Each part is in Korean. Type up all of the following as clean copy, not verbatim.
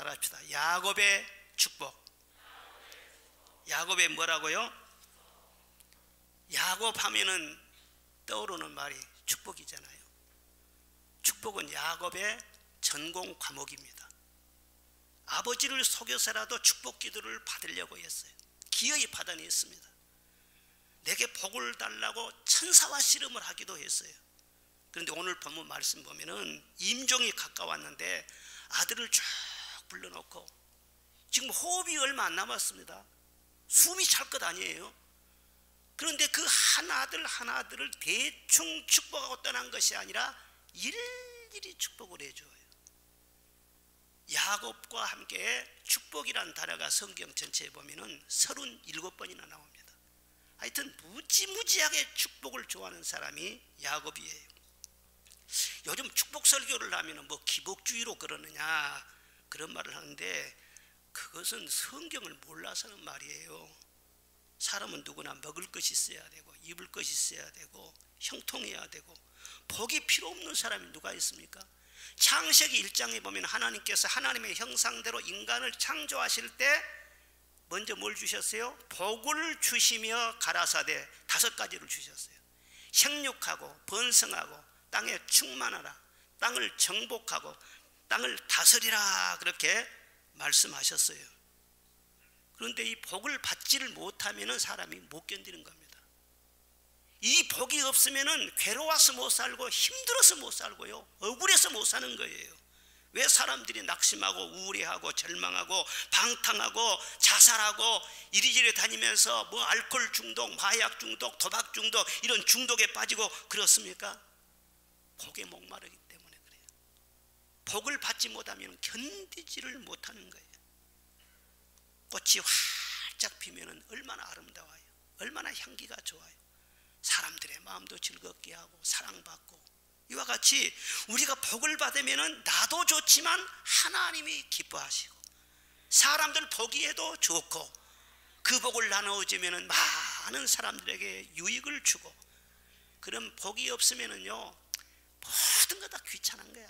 따라합시다. 야곱의 축복. 야곱의 뭐라고요? 야곱 하면은 떠오르는 말이 축복이잖아요. 축복은 야곱의 전공 과목입니다. 아버지를 속여서라도 축복 기도를 받으려고 했어요. 기어이 받아냈습니다. 내게 복을 달라고 천사와 씨름을 하기도 했어요. 그런데 오늘 본문 말씀 보면은 임종이 가까웠는데 아들을 쭉 불러놓고 지금 호흡이 얼마 안 남았습니다. 숨이 찰 것 아니에요. 그런데 그 한 아들 한 아들을 대충 축복하고 떠난 것이 아니라 일일이 축복을 해줘요. 야곱과 함께 축복이란 단어가 성경 전체에 보면은 37번이나 나옵니다. 하여튼 무지무지하게 축복을 좋아하는 사람이 야곱이에요. 요즘 축복 설교를 하면 뭐 기복주의로 그러느냐 그런 말을 하는데 그것은 성경을 몰라서는 말이에요. 사람은 누구나 먹을 것이 있어야 되고 입을 것이 있어야 되고 형통해야 되고 복이 필요 없는 사람이 누가 있습니까? 창세기 1장에 보면 하나님께서 하나님의 형상대로 인간을 창조하실 때 먼저 뭘 주셨어요? 복을 주시며 가라사대 5가지를 주셨어요. 생육하고 번성하고 땅에 충만하라, 땅을 정복하고 땅을 다스리라 그렇게 말씀하셨어요. 그런데 이 복을 받지를 못하면 사람이 못 견디는 겁니다. 이 복이 없으면 괴로워서 못 살고 힘들어서 못 살고요, 억울해서 못 사는 거예요. 왜 사람들이 낙심하고 우울해하고 절망하고 방탕하고 자살하고 이리저리 다니면서 뭐 알코올 중독, 마약 중독, 도박 중독 이런 중독에 빠지고 그렇습니까? 복에 목마르기 때문에 그래요. 복을 받지 못하면 견디지를 못하는 거예요. 꽃이 활짝 피면 얼마나 아름다워요. 얼마나 향기가 좋아요. 사람들의 마음도 즐겁게 하고 사랑받고, 이와 같이 우리가 복을 받으면 나도 좋지만 하나님이 기뻐하시고 사람들 보기에도 좋고 그 복을 나누어주면 많은 사람들에게 유익을 주고, 그런 복이 없으면요 모든 거 다 귀찮은 거야.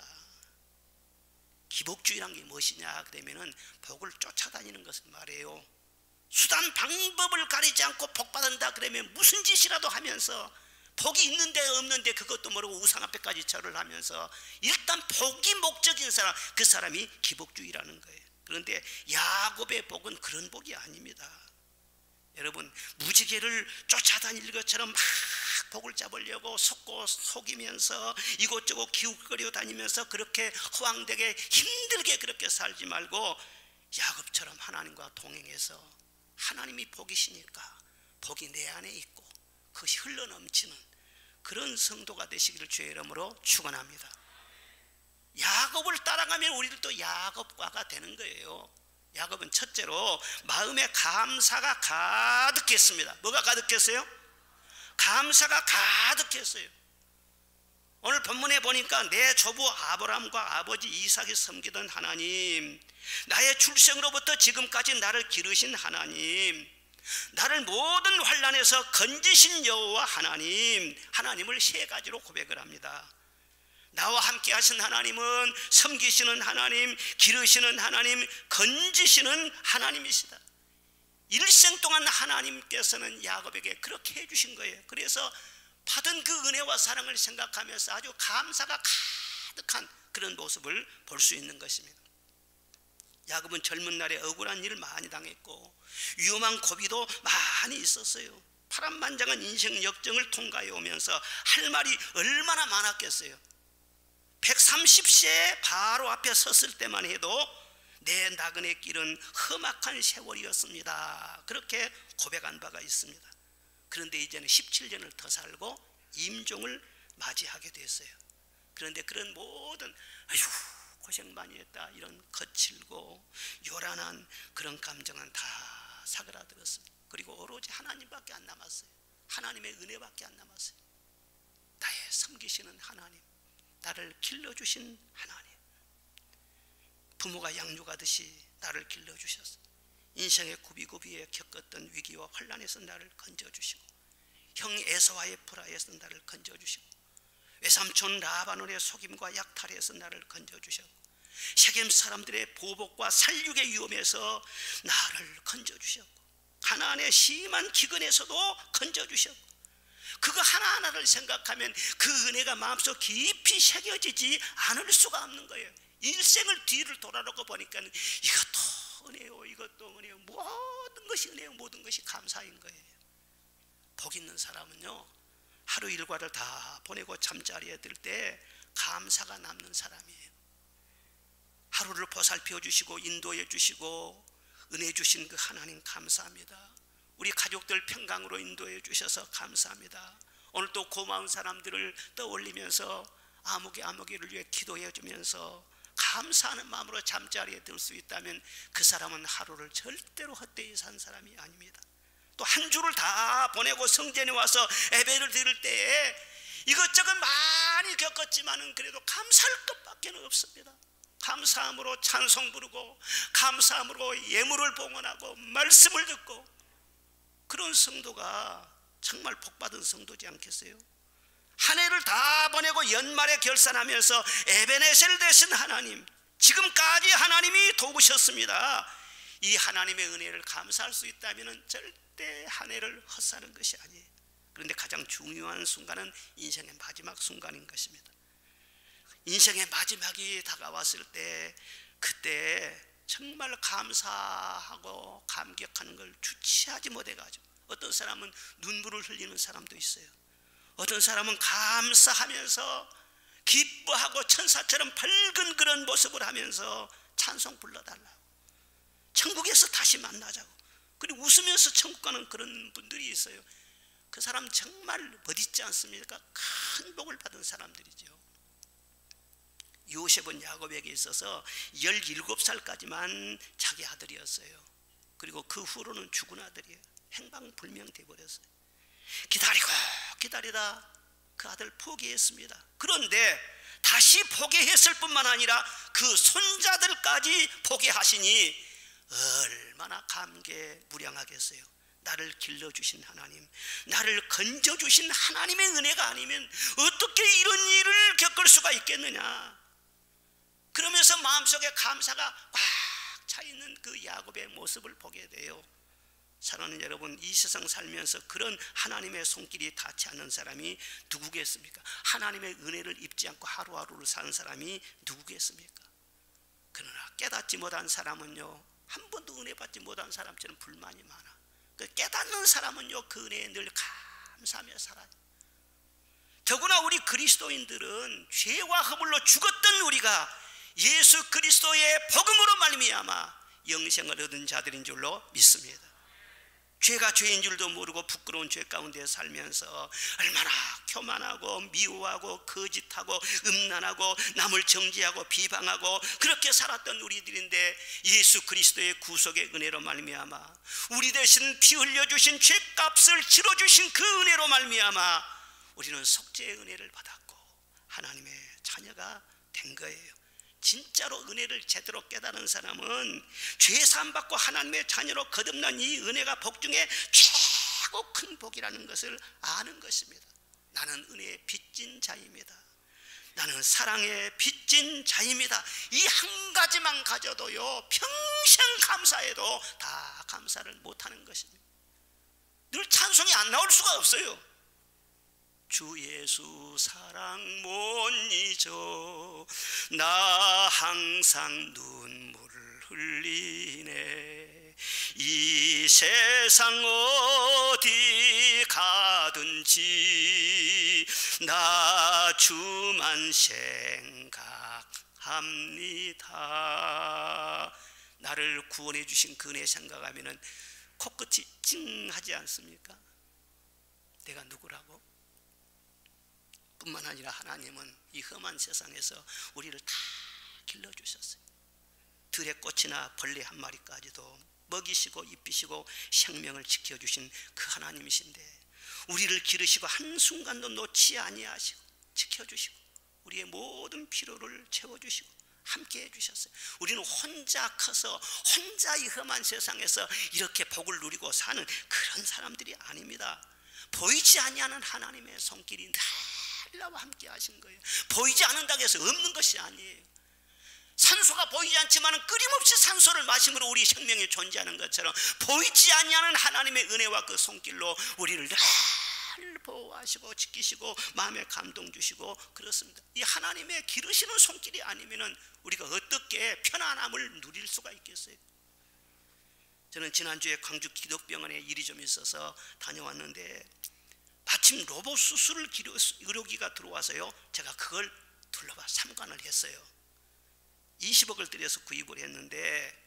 기복주의란 게 무엇이냐 그러면은 복을 쫓아다니는 것은 말이에요. 수단 방법을 가리지 않고 복 받는다 그러면 무슨 짓이라도 하면서 복이 있는데 없는데 그것도 모르고 우상 앞에까지 절을 하면서 일단 복이 목적인 사람, 그 사람이 기복주의라는 거예요. 그런데 야곱의 복은 그런 복이 아닙니다. 여러분, 무지개를 쫓아다닐 것처럼 막 복을 잡으려고 속이면서 이곳저곳 기웃거려 다니면서 그렇게 허황되게 힘들게 그렇게 살지 말고 야곱처럼 하나님과 동행해서 하나님이 복이시니까 복이 내 안에 있고 그것이 흘러넘치는 그런 성도가 되시기를 주의 이름으로 축원합니다. 야곱을 따라가면 우리들도 야곱과가 되는 거예요. 야곱은 첫째로 마음에 감사가 가득했습니다. 뭐가 가득했어요? 감사가 가득했어요. 오늘 본문에 보니까 내 조부 아브라함과 아버지 이삭이 섬기던 하나님, 나의 출생으로부터 지금까지 나를 기르신 하나님, 나를 모든 환난에서 건지신 여호와 하나님, 하나님을 3가지로 고백을 합니다. 나와 함께 하신 하나님은 섬기시는 하나님, 기르시는 하나님, 건지시는 하나님이시다. 일생 동안 하나님께서는 야곱에게 그렇게 해주신 거예요. 그래서 받은 그 은혜와 사랑을 생각하면서 아주 감사가 가득한 그런 모습을 볼 수 있는 것입니다. 야곱은 젊은 날에 억울한 일을 많이 당했고 위험한 고비도 많이 있었어요. 파란만장한 인생 역정을 통과해 오면서 할 말이 얼마나 많았겠어요. 130세에 바로 앞에 섰을 때만 해도 내 나그네 길은 험악한 세월이었습니다. 그렇게 고백한 바가 있습니다. 그런데 이제는 17년을 더 살고 임종을 맞이하게 됐어요. 그런데 그런 모든 아휴 고생 많이 했다 이런 거칠고 요란한 그런 감정은 다 사그라들었습니다. 그리고 오로지 하나님밖에 안 남았어요. 하나님의 은혜밖에 안 남았어요. 나의 섬기시는 하나님, 나를 길러주신 하나님, 부모가 양육하듯이 나를 길러주셨어. 인생의 구비구비에 겪었던 위기와 환난에서 나를 건져주시고, 형 에서와의 불화에서 나를 건져주시고, 외삼촌 라바논의 속임과 약탈에서 나를 건져주셨고, 세겜 사람들의 보복과 살육의 위험에서 나를 건져주셨고, 가나안의 심한 기근에서도 건져주셨고, 그거 하나하나를 생각하면 그 은혜가 마음속 깊이 새겨지지 않을 수가 없는 거예요. 일생을 뒤를 돌아보고 보니까 이것도 은혜요, 이것도 은혜요, 모든 것이 은혜요, 모든 것이 감사인 거예요. 복 있는 사람은요, 하루 일과를 다 보내고 잠자리에 들 때 감사가 남는 사람이에요. 하루를 보살펴 주시고 인도해 주시고 은혜 주신 그 하나님 감사합니다. 우리 가족들 평강으로 인도해 주셔서 감사합니다. 오늘 또 고마운 사람들을 떠올리면서 아무개를 위해 기도해 주면서 감사하는 마음으로 잠자리에 들 수 있다면 그 사람은 하루를 절대로 헛되이 산 사람이 아닙니다. 또 한 주를 다 보내고 성전에 와서 예배를 드릴 때에 이것저것 많이 겪었지만은 그래도 감사할 것밖에 없습니다. 감사함으로 찬송 부르고 감사함으로 예물을 봉헌하고 말씀을 듣고, 그런 성도가 정말 복받은 성도지 않겠어요? 한 해를 다 보내고 연말에 결산하면서 에베네셀 되신 하나님, 지금까지 하나님이 도우셨습니다. 이 하나님의 은혜를 감사할 수 있다면 절대 한 해를 헛사는 것이 아니에요. 그런데 가장 중요한 순간은 인생의 마지막 순간인 것입니다. 인생의 마지막이 다가왔을 때, 그때 정말 감사하고 감격하는 걸 주체하지 못해가지고, 어떤 사람은 눈물을 흘리는 사람도 있어요. 어떤 사람은 감사하면서 기뻐하고 천사처럼 밝은 그런 모습을 하면서 찬송 불러달라고, 천국에서 다시 만나자고, 그리고 웃으면서 천국 가는 그런 분들이 있어요. 그 사람 정말 멋있지 않습니까? 큰 복을 받은 사람들이죠. 요셉은 야곱에게 있어서 17살까지만 자기 아들이었어요. 그리고 그 후로는 죽은 아들이에요. 행방불명 되어버렸어요. 기다리다 그 아들 포기했습니다. 그런데 다시 포기했을 뿐만 아니라 그 손자들까지 포기하시니 얼마나 감개무량하겠어요. 나를 길러주신 하나님, 나를 건져주신 하나님의 은혜가 아니면 어떻게 이런 일을 겪을 수가 있겠느냐. 그러면서 마음속에 감사가 꽉 차있는 그 야곱의 모습을 보게 돼요. 사랑하는 여러분, 이 세상 살면서 그런 하나님의 손길이 닿지 않는 사람이 누구겠습니까? 하나님의 은혜를 입지 않고 하루하루를 사는 사람이 누구겠습니까? 그러나 깨닫지 못한 사람은요, 한 번도 은혜 받지 못한 사람처럼 불만이 많아. 그 깨닫는 사람은요, 그 은혜에 늘 감사하며 살아요. 더구나 우리 그리스도인들은 죄와 허물로 죽었던 우리가 예수 그리스도의 복음으로 말미암아 영생을 얻은 자들인 줄로 믿습니다. 죄가 죄인 줄도 모르고 부끄러운 죄 가운데 살면서 얼마나 교만하고 미워하고 거짓하고 음란하고 남을 정죄하고 비방하고 그렇게 살았던 우리들인데, 예수 그리스도의 구속의 은혜로 말미암아 우리 대신 피 흘려주신 죄값을 치러주신 그 은혜로 말미암아 우리는 속죄의 은혜를 받았고 하나님의 자녀가 된 거예요. 진짜로 은혜를 제대로 깨달은 사람은 죄 사함 받고 하나님의 자녀로 거듭난 이 은혜가 복 중에 최고 큰 복이라는 것을 아는 것입니다. 나는 은혜의 빚진 자입니다. 나는 사랑의 빚진 자입니다. 이 한 가지만 가져도요, 평생 감사해도 다 감사를 못하는 것입니다. 늘 찬송이 안 나올 수가 없어요. 주 예수 사랑 못 잊어 나 항상 눈물을 흘리네. 이 세상 어디 가든지 나 주만 생각합니다. 나를 구원해 주신 그 은혜 생각하면 코끝이 찡하지 않습니까? 내가 누구라고? 뿐만 아니라 하나님은 이 험한 세상에서 우리를 다 길러주셨어요. 들의 꽃이나 벌레 한 마리까지도 먹이시고 입히시고 생명을 지켜주신 그 하나님이신데, 우리를 기르시고 한순간도 놓지 아니하시고 지켜주시고 우리의 모든 필요를 채워주시고 함께 해주셨어요. 우리는 혼자 커서 혼자 이 험한 세상에서 이렇게 복을 누리고 사는 그런 사람들이 아닙니다. 보이지 아니하는 하나님의 손길이 나와 함께 하신 거예요. 보이지 않는다고 해서 없는 것이 아니에요. 산소가 보이지 않지만 끊임없이 산소를 마심으로 우리 생명이 존재하는 것처럼 보이지 아니하는 하나님의 은혜와 그 손길로 우리를 늘 보호하시고 지키시고 마음에 감동 주시고 그렇습니다. 이 하나님의 기르시는 손길이 아니면 우리가 어떻게 편안함을 누릴 수가 있겠어요? 저는 지난주에 광주 기독병원에 일이 좀 있어서 다녀왔는데 마침 로봇 수술 의료기가 들어와서요, 제가 그걸 둘러봐 참관을 했어요. 20억을 들여서 구입을 했는데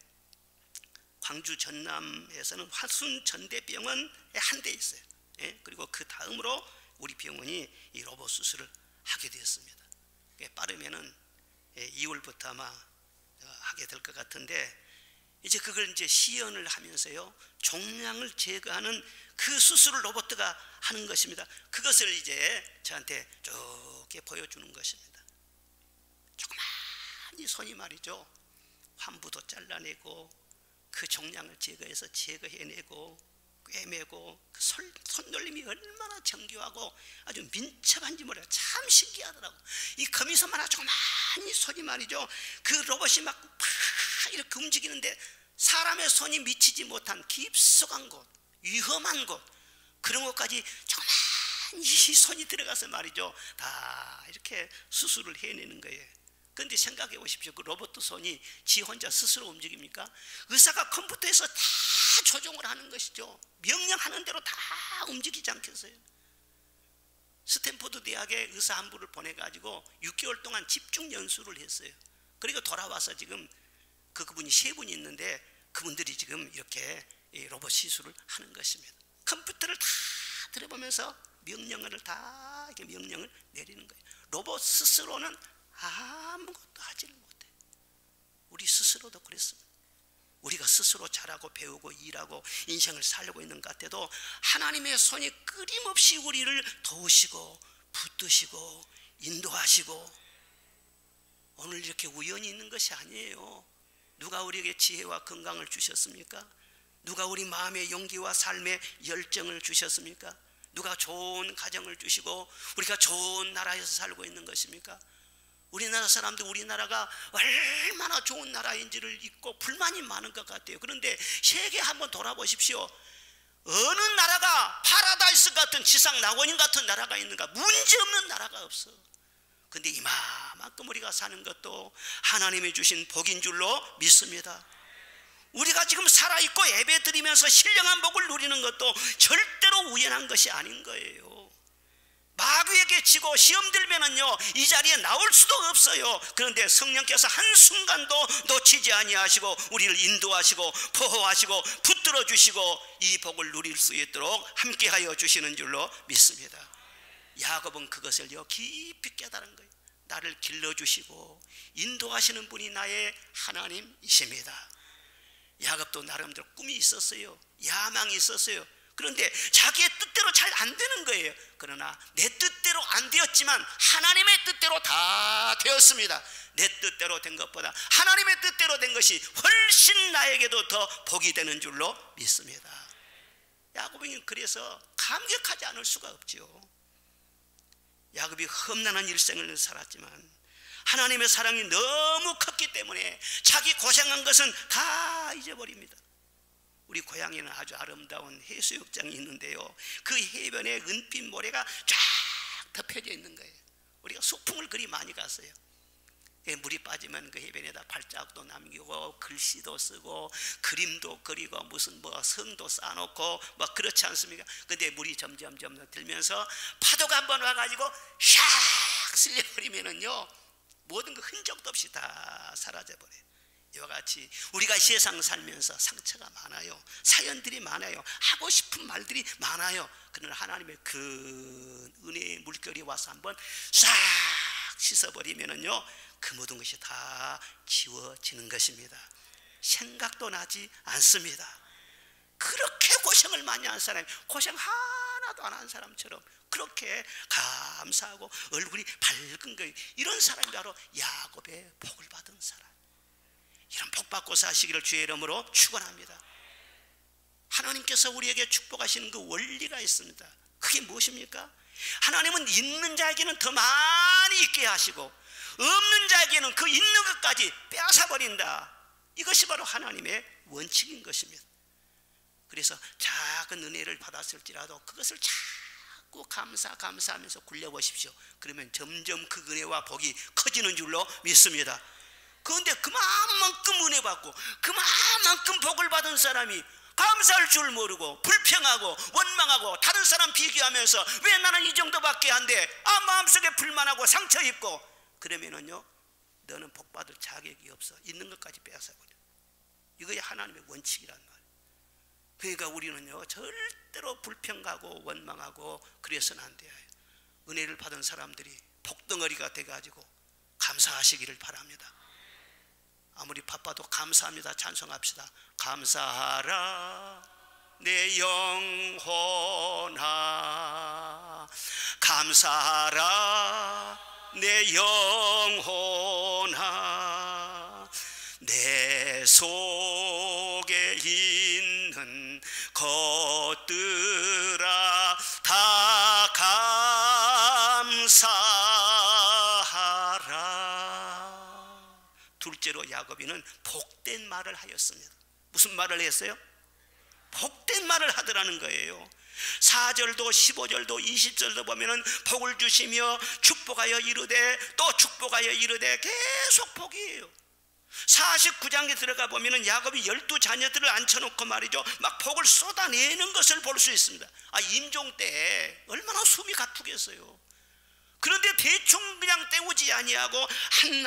광주 전남에서는 화순 전대병원에 한 대 있어요. 예? 그리고 그 다음으로 우리 병원이 이 로봇 수술을 하게 되었습니다. 빠르면은 2월부터 아마 하게 될 것 같은데, 이제 그걸 이제 시연을 하면서요, 종양을 제거하는 그 수술을 로봇가 하는 것입니다. 그것을 이제 저한테 쭉 보여주는 것입니다. 조그마한 손이 말이죠, 환부도 잘라내고 그 종양을 제거해내고 꿰매고 그 손놀림이 얼마나 정교하고 아주 민첩한지 모르겠어요. 참 신기하더라고. 이 거미손만 아주 조그마한 손이 말이죠, 그 로봇이 막 이렇게 움직이는데 사람의 손이 미치지 못한 깊숙한 곳, 위험한 곳, 그런 것까지 조그마한 이 손이 들어가서 말이죠, 다 이렇게 수술을 해내는 거예요. 그런데 생각해 보십시오. 그 로봇 손이 지 혼자 스스로 움직입니까? 의사가 컴퓨터에서 다 조종을 하는 것이죠. 명령하는 대로 다 움직이지 않겠어요? 스탠포드 대학에 의사 한 분을 보내가지고 6개월 동안 집중 연수를 했어요. 그리고 돌아와서 지금 그분이 3분이 있는데 그분들이 지금 이렇게 로봇 시술을 하는 것입니다. 컴퓨터를 다 들어보면서 명령을 다 이렇게 명령을 내리는 거예요. 로봇 스스로는 아무것도 하지를 못해. 우리 스스로도 그랬습니다. 우리가 스스로 잘하고 배우고 일하고 인생을 살고 있는 것 같아도 하나님의 손이 끊임없이 우리를 도우시고 붙드시고 인도하시고, 오늘 이렇게 우연히 있는 것이 아니에요. 누가 우리에게 지혜와 건강을 주셨습니까? 누가 우리 마음의 용기와 삶의 열정을 주셨습니까? 누가 좋은 가정을 주시고 우리가 좋은 나라에서 살고 있는 것입니까? 우리나라 사람들, 우리나라가 얼마나 좋은 나라인지를 잊고 불만이 많은 것 같아요. 그런데 세계 한번 돌아보십시오. 어느 나라가 파라다이스 같은 지상 낙원인 같은 나라가 있는가? 문제없는 나라가 없어. 근데 이만큼 우리가 사는 것도 하나님이 주신 복인 줄로 믿습니다. 우리가 지금 살아있고 예배 드리면서 신령한 복을 누리는 것도 절대로 우연한 것이 아닌 거예요. 마귀에게 지고 시험 들면은요, 이 자리에 나올 수도 없어요. 그런데 성령께서 한순간도 놓치지 아니하시고 우리를 인도하시고 보호하시고 붙들어 주시고 이 복을 누릴 수 있도록 함께하여 주시는 줄로 믿습니다. 야곱은 그것을요 깊이 깨달은 거예요. 나를 길러주시고 인도하시는 분이 나의 하나님이십니다. 야곱도 나름대로 꿈이 있었어요. 야망이 있었어요. 그런데 자기의 뜻대로 잘 안 되는 거예요. 그러나 내 뜻대로 안 되었지만 하나님의 뜻대로 다 되었습니다. 내 뜻대로 된 것보다 하나님의 뜻대로 된 것이 훨씬 나에게도 더 복이 되는 줄로 믿습니다. 야곱은 그래서 감격하지 않을 수가 없죠. 야곱이 험난한 일생을 살았지만 하나님의 사랑이 너무 컸기 때문에 자기 고생한 것은 다 잊어버립니다. 우리 고향에는 아주 아름다운 해수욕장이 있는데요, 그 해변에 은빛 모래가 쫙 덮여져 있는 거예요. 우리가 소풍을 그리 많이 갔어요. 물이 빠지면 그 해변에다 발자국도 남기고 글씨도 쓰고 그림도 그리고 무슨 성도 쌓아놓고 막 그렇지 않습니까? 근데 물이 점점 들면서 파도가 한번 와가지고 샥 쓸려버리면은요, 모든 그 흔적도 없이 다 사라져버려요. 이와 같이 우리가 세상 살면서 상처가 많아요. 사연들이 많아요. 하고 싶은 말들이 많아요. 그러나 하나님의 그 은혜의 물결이 와서 한번 싹 씻어버리면은요, 그 모든 것이 다 지워지는 것입니다. 생각도 나지 않습니다. 그렇게 고생을 많이 한 사람이 고생 하나도 안 한 사람처럼 그렇게 감사하고 얼굴이 밝은 거예요. 이런 사람이 바로 야곱의 복을 받은 사람. 이런 복 받고 사시기를 주의 이름으로 축원합니다. 하나님께서 우리에게 축복하시는 그 원리가 있습니다. 그게 무엇입니까? 하나님은 있는 자에게는 더 많이 있게 하시고 없는 자에게는 그 있는 것까지 빼앗아버린다. 이것이 바로 하나님의 원칙인 것입니다. 그래서 작은 은혜를 받았을지라도 그것을 자꾸 감사하면서 굴려보십시오. 그러면 점점 그 은혜와 복이 커지는 줄로 믿습니다. 그런데 그만큼 은혜 받고 그만큼 복을 받은 사람이 감사할 줄 모르고 불평하고 원망하고 다른 사람 비교하면서 왜 나는 이 정도밖에 안 돼? 마음속에 불만하고 상처 입고 그러면은요, 너는 복 받을 자격이 없어. 있는 것까지 빼앗아버려. 이것이 하나님의 원칙이란 말이에요. 그러니까 우리는요, 절대로 불평하고 원망하고 그래서는 안 돼요. 은혜를 받은 사람들이 복덩어리가 돼가지고 감사하시기를 바랍니다. 아무리 바빠도 감사합니다. 찬송합시다. 감사하라 내 영혼아, 감사하라 내 영혼아, 내 속에 있는 것들아 다 감사하라. 둘째로 야고보는 복된 말을 하였습니다. 무슨 말을 했어요? 복된 말을 하더라는 거예요. 4절도 15절도 20절도 보면은 복을 주시며 축복하여 이르되 또 축복하여 이르되 계속 복이에요. 49장에 들어가 보면은 야곱이 12자녀들을 앉혀놓고 말이죠, 막 복을 쏟아내는 것을 볼 수 있습니다. 임종 때 얼마나 숨이 가쁘겠어요. 그런데 대충 그냥 때우지 아니하고 한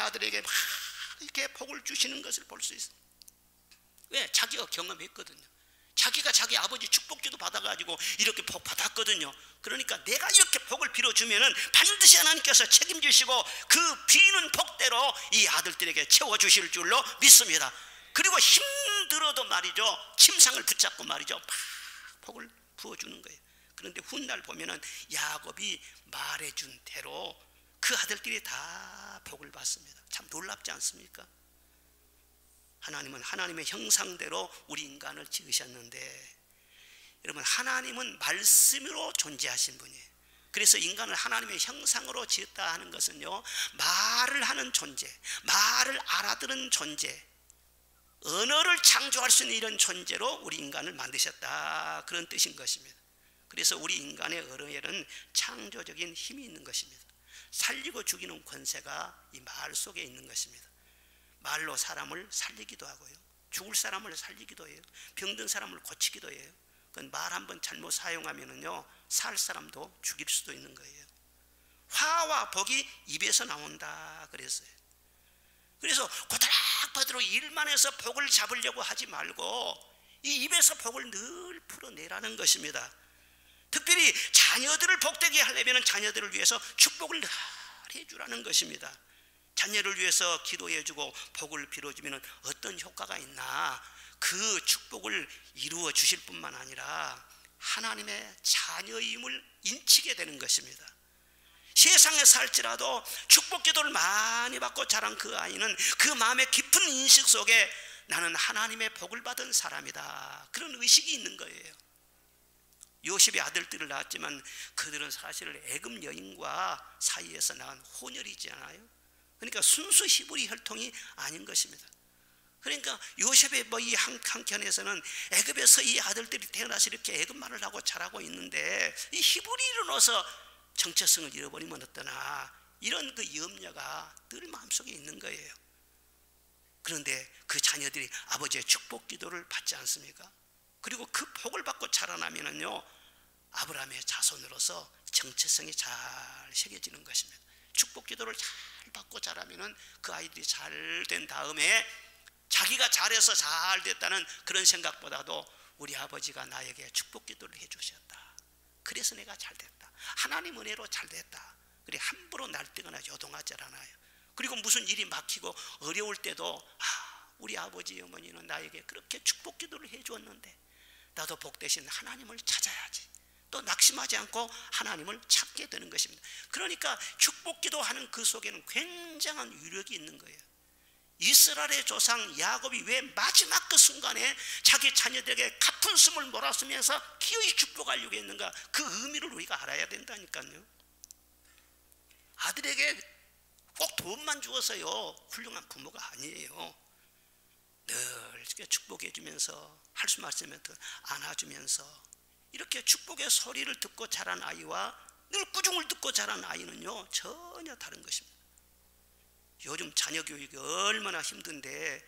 아들에게 막 이렇게 복을 주시는 것을 볼 수 있습니다. 왜? 자기가 경험했거든요. 자기가 자기 아버지 축복기도 받아가지고 이렇게 복 받았거든요. 그러니까 내가 이렇게 복을 빌어주면은 반드시 하나님께서 책임지시고 그 비는 복대로 이 아들들에게 채워주실 줄로 믿습니다. 그리고 힘들어도 말이죠, 침상을 붙잡고 말이죠, 막 복을 부어주는 거예요. 그런데 훗날 보면은 야곱이 말해준 대로 그 아들들이 다 복을 받습니다. 참 놀랍지 않습니까? 하나님은 하나님의 형상대로 우리 인간을 지으셨는데, 여러분, 하나님은 말씀으로 존재하신 분이에요. 그래서 인간을 하나님의 형상으로 지었다 하는 것은요, 말을 하는 존재, 말을 알아들은 존재, 언어를 창조할 수 있는 이런 존재로 우리 인간을 만드셨다, 그런 뜻인 것입니다. 그래서 우리 인간의 언어에는 창조적인 힘이 있는 것입니다. 살리고 죽이는 권세가 이 말 속에 있는 것입니다. 말로 사람을 살리기도 하고요, 죽을 사람을 살리기도 해요, 병든 사람을 고치기도 해요. 말 한번 잘못 사용하면은요, 살 사람도 죽일 수도 있는 거예요. 화와 복이 입에서 나온다 그랬어요. 그래서 고달락받도록 일만 해서 복을 잡으려고 하지 말고 이 입에서 복을 늘 풀어내라는 것입니다. 특별히 자녀들을 복되게 하려면 자녀들을 위해서 축복을 늘 해주라는 것입니다. 자녀를 위해서 기도해주고 복을 빌어주면 어떤 효과가 있나, 그 축복을 이루어 주실 뿐만 아니라 하나님의 자녀임을 인치게 되는 것입니다. 세상에 살지라도 축복 기도를 많이 받고 자란 그 아이는 그 마음의 깊은 인식 속에 나는 하나님의 복을 받은 사람이다, 그런 의식이 있는 거예요. 요셉의 아들들을 낳았지만 그들은 사실 애굽 여인과 사이에서 낳은 혼혈이지 않아요? 그러니까 순수 히브리 혈통이 아닌 것입니다. 그러니까 요셉의 이 한켠에서는 애굽에서 이 아들들이 태어나서 이렇게 애굽말을 하고 자라고 있는데 이 히브리로서 정체성을 잃어버리면 어떠나, 이런 그 염려가 늘 마음속에 있는 거예요. 그런데 그 자녀들이 아버지의 축복 기도를 받지 않습니까? 그리고 그 복을 받고 자라나면은요, 아브라함의 자손으로서 정체성이 잘 새겨지는 것입니다. 축복 기도를 잘 받고 자라면은 그 아이들이 잘 된 다음에 자기가 잘해서 잘 됐다는 그런 생각보다도 우리 아버지가 나에게 축복 기도를 해주셨다, 그래서 내가 잘 됐다, 하나님 은혜로 잘 됐다, 그래 함부로 날뛰거나 요동하지 않아요. 그리고 무슨 일이 막히고 어려울 때도 우리 아버지 어머니는 나에게 그렇게 축복 기도를 해주었는데 나도 복 대신 하나님을 찾아야지, 또 낙심하지 않고 하나님을 찾게 되는 것입니다. 그러니까 축복 기도하는 그 속에는 굉장한 위력이 있는 거예요. 이스라엘의 조상 야곱이 왜 마지막 그 순간에 자기 자녀들에게 같은 숨을 몰아쓰면서 기어이 축복하려고 했는가, 그 의미를 우리가 알아야 된다니까요. 아들에게 꼭 돈만 주어서요 훌륭한 부모가 아니에요. 늘 이렇게 축복해 주면서 할 수만 있으면 안아주면서 이렇게 축복의 소리를 듣고 자란 아이와 늘 꾸중을 듣고 자란 아이는요 전혀 다른 것입니다. 요즘 자녀 교육이 얼마나 힘든데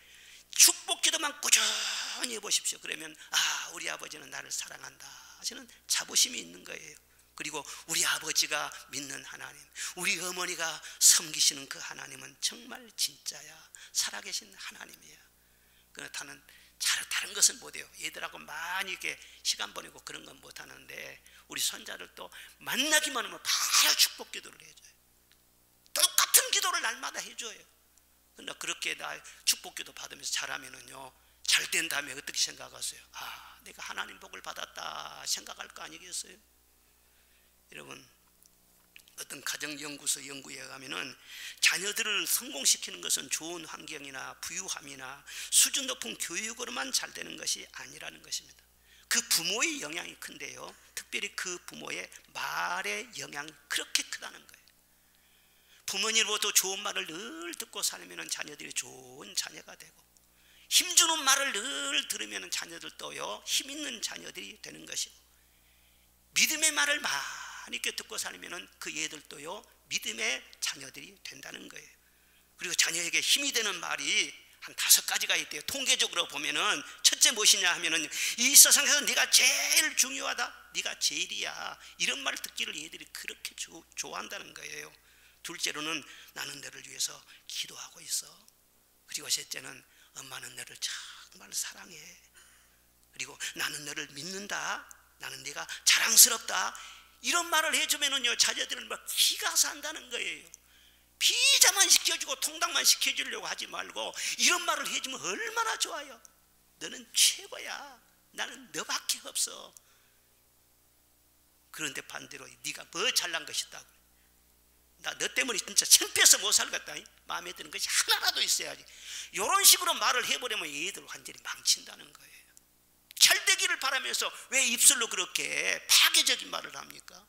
축복 기도만 꾸준히 해보십시오. 그러면 우리 아버지는 나를 사랑한다 하시는 자부심이 있는 거예요. 그리고 우리 아버지가 믿는 하나님, 우리 어머니가 섬기시는 그 하나님은 정말 진짜야, 살아계신 하나님이야. 그렇다는 다른 것은 못해요. 얘들하고 많이 이렇게 시간 보내고 그런 건 못하는데 우리 손자를 또 만나기만 하면 바로 축복 기도를 해줘요. 똑같은 기도를 날마다 해줘요. 그러나 그렇게 나 축복 기도 받으면서 자라면은요 잘 된 다음에 어떻게 생각하세요? 내가 하나님 복을 받았다 생각할 거 아니겠어요? 여러분, 어떤 가정연구소 연구에 가면은 자녀들을 성공시키는 것은 좋은 환경이나 부유함이나 수준 높은 교육으로만 잘 되는 것이 아니라는 것입니다. 그 부모의 영향이 큰데요, 특별히 그 부모의 말의 영향이 그렇게 크다는 거예요. 부모님으로부터 좋은 말을 늘 듣고 살면 자녀들이 좋은 자녀가 되고, 힘주는 말을 늘 들으면 자녀들도요 힘있는 자녀들이 되는 것이고, 믿음의 말을 많이 듣고 살면 그 애들도요 믿음의 자녀들이 된다는 거예요. 그리고 자녀에게 힘이 되는 말이 한 5가지가 있대요. 통계적으로 보면은 첫째 무엇이냐 하면은 이 세상에서 네가 제일 중요하다, 네가 제일이야, 이런 말을 듣기를 얘들이 그렇게 좋아한다는 거예요. 둘째로는 나는 너를 위해서 기도하고 있어. 그리고 셋째는 엄마는 너를 정말 사랑해. 그리고 나는 너를 믿는다, 나는 네가 자랑스럽다, 이런 말을 해주면은요 자녀들은 막 기가 산다는 거예요. 피자만 시켜주고 통닭만 시켜주려고 하지 말고 이런 말을 해주면 얼마나 좋아요. 너는 최고야, 나는 너밖에 없어. 그런데 반대로 네가 뭐 잘난 것이 있다고, 나 너 때문에 진짜 창피해서 못 살겠다, 마음에 드는 것이 하나라도 있어야지, 이런 식으로 말을 해버리면 얘들 완전히 망친다는 거예요. 잘 되기를 바라면서 왜 입술로 그렇게 파괴적인 말을 합니까?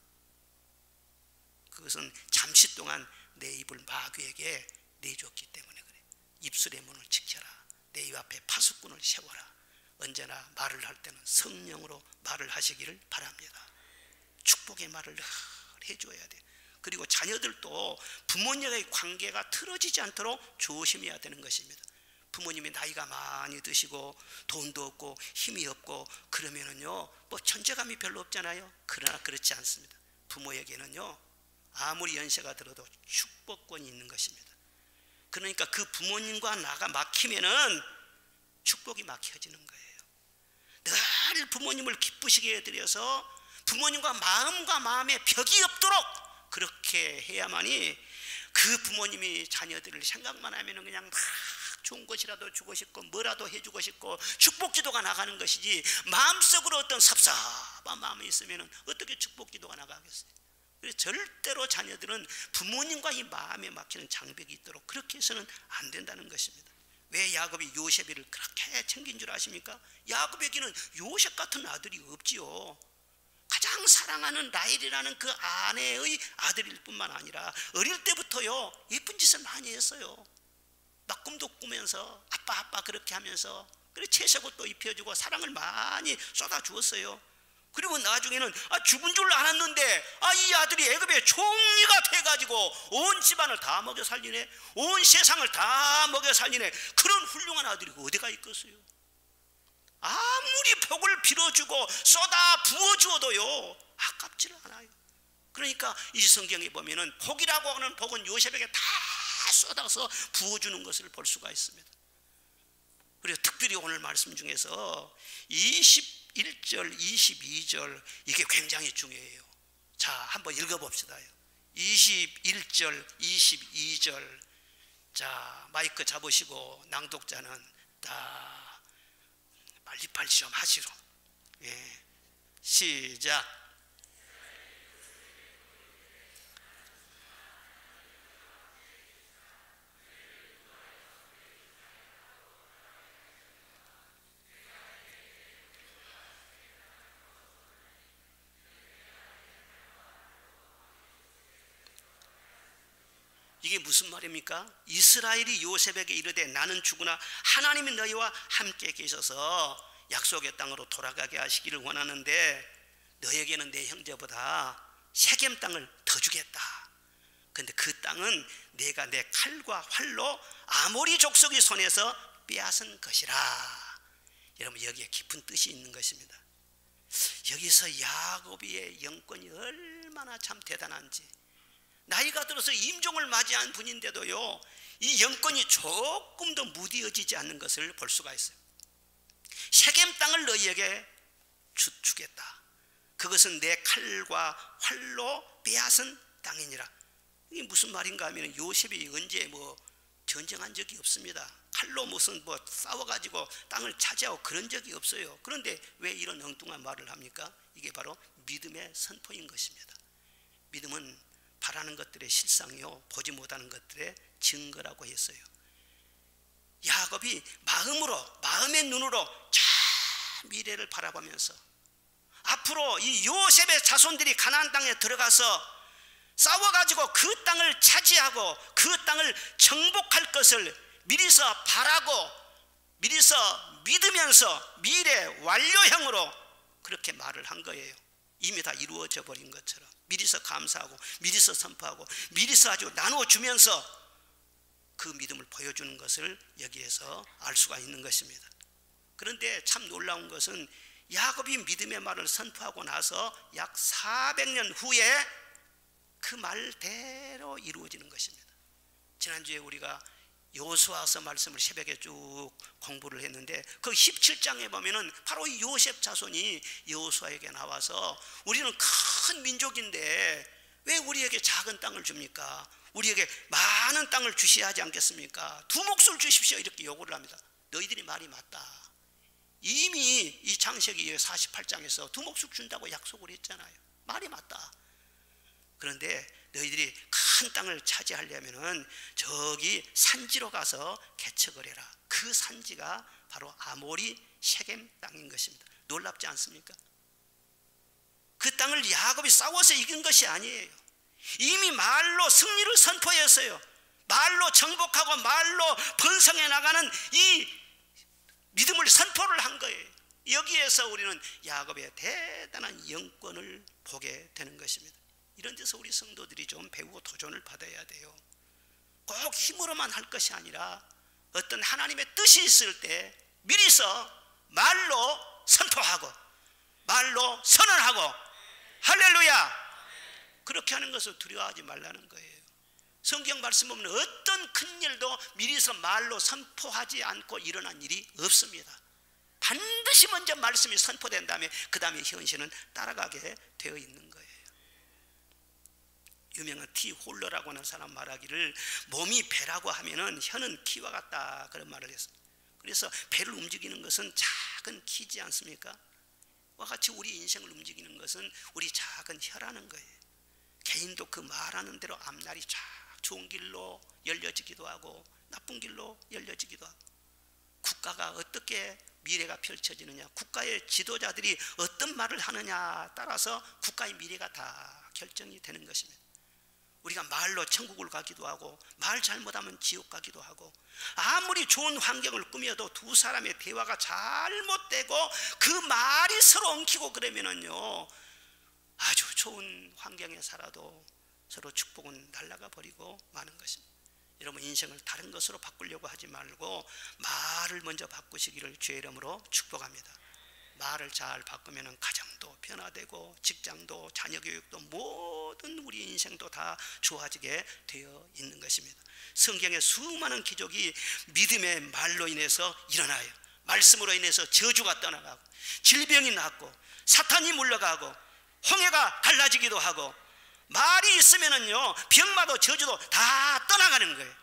그것은 잠시 동안 내 입을 마귀에게 내줬기 때문에 그래. 입술의 문을 지켜라. 내 입 앞에 파수꾼을 세워라. 언제나 말을 할 때는 성령으로 말을 하시기를 바랍니다. 축복의 말을 늘 해줘야 돼. 그리고 자녀들도 부모님과의 관계가 틀어지지 않도록 조심해야 되는 것입니다. 부모님이 나이가 많이 드시고 돈도 없고 힘이 없고 그러면은요 뭐 존재감이 별로 없잖아요. 그러나 그렇지 않습니다. 부모에게는요 아무리 연세가 들어도 축복권이 있는 것입니다. 그러니까 그 부모님과 나가 막히면은 축복이 막혀지는 거예요. 늘 부모님을 기쁘시게 해드려서 부모님과 마음과 마음에 벽이 없도록 그렇게 해야만이 그 부모님이 자녀들을 생각만 하면은 그냥 막 좋은 것이라도 주고 싶고 뭐라도 해주고 싶고 축복 기도가 나가는 것이지, 마음속으로 어떤 섭섭한 마음이 있으면 어떻게 축복 기도가 나가겠어요? 그래서 절대로 자녀들은 부모님과 이 마음에 막히는 장벽이 있도록 그렇게 해서는 안 된다는 것입니다. 왜 야곱이 요셉을 그렇게 챙긴 줄 아십니까? 야곱에게는 요셉 같은 아들이 없지요. 가장 사랑하는 라헬이라는 그 아내의 아들일 뿐만 아니라 어릴 때부터요 예쁜 짓을 많이 했어요. 막 꿈도 꾸면서 아빠 그렇게 하면서 그래 채색옷도 입혀주고 사랑을 많이 쏟아주었어요. 그리고 나중에는 죽은 줄 알았는데 이 아들이 애굽의 총리가 돼가지고 온 집안을 다 먹여 살리네, 온 세상을 다 먹여 살리네, 그런 훌륭한 아들이 어디가 있겠어요? 아무리 복을 빌어주고 쏟아 부어주어도요 아깝지를 않아요. 그러니까 이 성경에 보면은 복이라고 하는 복은 요셉에게 다 쏟아서 부어주는 것을 볼 수가 있습니다. 그래서 특별히 오늘 말씀 중에서 21절 22절 이게 굉장히 중요해요. 자, 한번 읽어봅시다. 21절 22절. 자, 마이크 잡으시고 낭독자는 다 빨리빨리 좀 하시로. 예. 시작. 이게 무슨 말입니까? 이스라엘이 요셉에게 이르되 나는 죽으나 하나님이 너희와 함께 계셔서 약속의 땅으로 돌아가게 하시기를 원하는데 너에게는 내 형제보다 세겜 땅을 더 주겠다. 그런데 그 땅은 내가 내 칼과 활로 아모리 족속의 손에서 빼앗은 것이라. 여러분, 여기에 깊은 뜻이 있는 것입니다. 여기서 야곱의 영권이 얼마나 참 대단한지, 나이가 들어서 임종을 맞이한 분인데도요, 이 영권이 조금 더 무디어지지 않는 것을 볼 수가 있어요. 세겜 땅을 너희에게 주겠다. 그것은 내 칼과 활로 빼앗은 땅이니라. 이게 무슨 말인가 하면 요셉이 언제 전쟁한 적이 없습니다. 칼로 무슨 싸워가지고 땅을 차지하고 그런 적이 없어요. 그런데 왜 이런 엉뚱한 말을 합니까? 이게 바로 믿음의 선포인 것입니다. 믿음은 바라는 것들의 실상이요, 보지 못하는 것들의 증거라고 했어요. 야곱이 마음의 눈으로 저 미래를 바라보면서 앞으로 이 요셉의 자손들이 가나안 땅에 들어가서 싸워가지고 그 땅을 차지하고 그 땅을 정복할 것을 미리서 바라고 미리서 믿으면서 미래 완료형으로 그렇게 말을 한 거예요. 이미 다 이루어져 버린 것처럼 미리서 감사하고 미리서 선포하고 미리서 아주 나눠주면서 그 믿음을 보여주는 것을 여기에서 알 수가 있는 것입니다. 그런데 참 놀라운 것은 야곱이 믿음의 말을 선포하고 나서 약 400년 후에 그 말대로 이루어지는 것입니다. 지난주에 우리가 여호수아서 말씀을 새벽에 쭉 공부를 했는데 그 17장에 보면은 바로 이 요셉 자손이 여호수아에게 나와서 우리는 큰 민족인데 왜 우리에게 작은 땅을 줍니까? 우리에게 많은 땅을 주셔야 하지 않겠습니까? 두 몫을 주십시오, 이렇게 요구를 합니다. 너희들이 말이 맞다. 이미 이 창세기 48장에서 두 몫을 준다고 약속을 했잖아요. 말이 맞다. 그런데 너희들이 큰 땅을 차지하려면은 저기 산지로 가서 개척을 해라. 그 산지가 바로 아모리 세겜 땅인 것입니다. 놀랍지 않습니까? 그 땅을 야곱이 싸워서 이긴 것이 아니에요. 이미 말로 승리를 선포했어요. 말로 정복하고 말로 번성해 나가는 이 믿음을 선포를 한 거예요. 여기에서 우리는 야곱의 대단한 영권을 보게 되는 것입니다. 이런 데서 우리 성도들이 좀 배우고 도전을 받아야 돼요. 꼭 힘으로만 할 것이 아니라 어떤 하나님의 뜻이 있을 때 미리서 말로 선포하고 말로 선언하고, 할렐루야, 그렇게 하는 것을 두려워하지 말라는 거예요. 성경 말씀 보면 어떤 큰 일도 미리서 말로 선포하지 않고 일어난 일이 없습니다. 반드시 먼저 말씀이 선포된 다음에 그 다음에 현실은 따라가게 되어 있는 거예요. 유명한 티 홀러라고 하는 사람 말하기를 몸이 배라고 하면은 혀는 키와 같다, 그런 말을 했습니다. 그래서 배를 움직이는 것은 작은 키지 않습니까? 와 같이 우리 인생을 움직이는 것은 우리 작은 혀라는 거예요. 개인도 그 말하는 대로 앞날이 쫙 좋은 길로 열려지기도 하고 나쁜 길로 열려지기도 하고, 국가가 어떻게 미래가 펼쳐지느냐, 국가의 지도자들이 어떤 말을 하느냐 따라서 국가의 미래가 다 결정이 되는 것입니다. 우리가 말로 천국을 가기도 하고 말 잘못하면 지옥 가기도 하고, 아무리 좋은 환경을 꾸며도 두 사람의 대화가 잘못되고 그 말이 서로 엉키고 그러면은요, 아주 좋은 환경에 살아도 서로 축복은 날아가 버리고 마는 것입니다. 여러분, 인생을 다른 것으로 바꾸려고 하지 말고 말을 먼저 바꾸시기를 주의 이름으로 축복합니다. 말을 잘 바꾸면 가정도 변화되고 직장도 자녀 교육도 모든 우리 인생도 다 좋아지게 되어 있는 것입니다. 성경의 수많은 기적이 믿음의 말로 인해서 일어나요. 말씀으로 인해서 저주가 떠나가고 질병이 낫고 사탄이 물러가고 홍해가 갈라지기도 하고, 말이 있으면은요 병마도 저주도 다 떠나가는 거예요.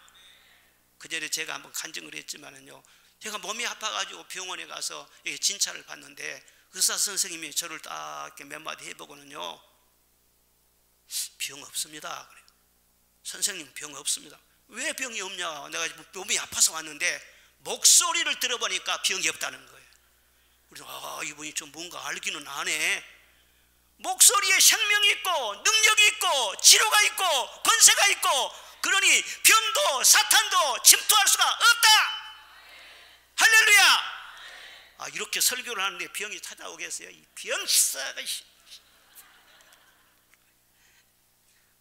그전에 제가 한번 간증을 했지만은요, 제가 몸이 아파가지고 병원에 가서 진찰을 받는데 의사 선생님이 저를 딱 이렇게 몇 마디 해보고는요, 병 없습니다 그래요. 선생님, 병 없습니다. 왜 병이 없냐? 내가 몸이 아파서 왔는데 목소리를 들어보니까 병이 없다는 거예요. 우리 이분이 좀 뭔가 알기는 아네. 목소리에 생명이 있고 능력이 있고 치료가 있고 권세가 있고 그러니 병도 사탄도 침투할 수가 없다. 할렐루야. 이렇게 설교를 하는데 병이 찾아오겠어요? 이 병사가.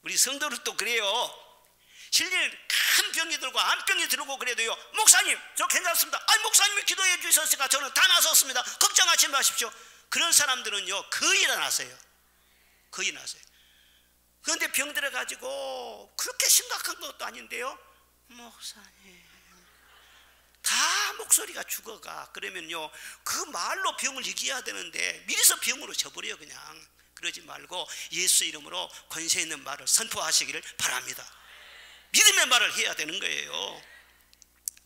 우리 성도들도 그래요. 실질 큰 병이 들고 암병이 들고 그래도요, 목사님 저 괜찮습니다. 목사님이 기도해 주셨으니까 저는 다 나섰습니다. 걱정하지 마십시오. 그런 사람들은요 거의 나서요. 거의 나서요. 그런데 병 들어가지고 그렇게 심각한 것도 아닌데요, 목사님 다 목소리가 죽어가. 그러면요 그 말로 병을 이겨야 되는데 미리서 병으로 져버려요. 그냥 그러지 말고 예수 이름으로 권세 있는 말을 선포하시기를 바랍니다. 믿음의 말을 해야 되는 거예요.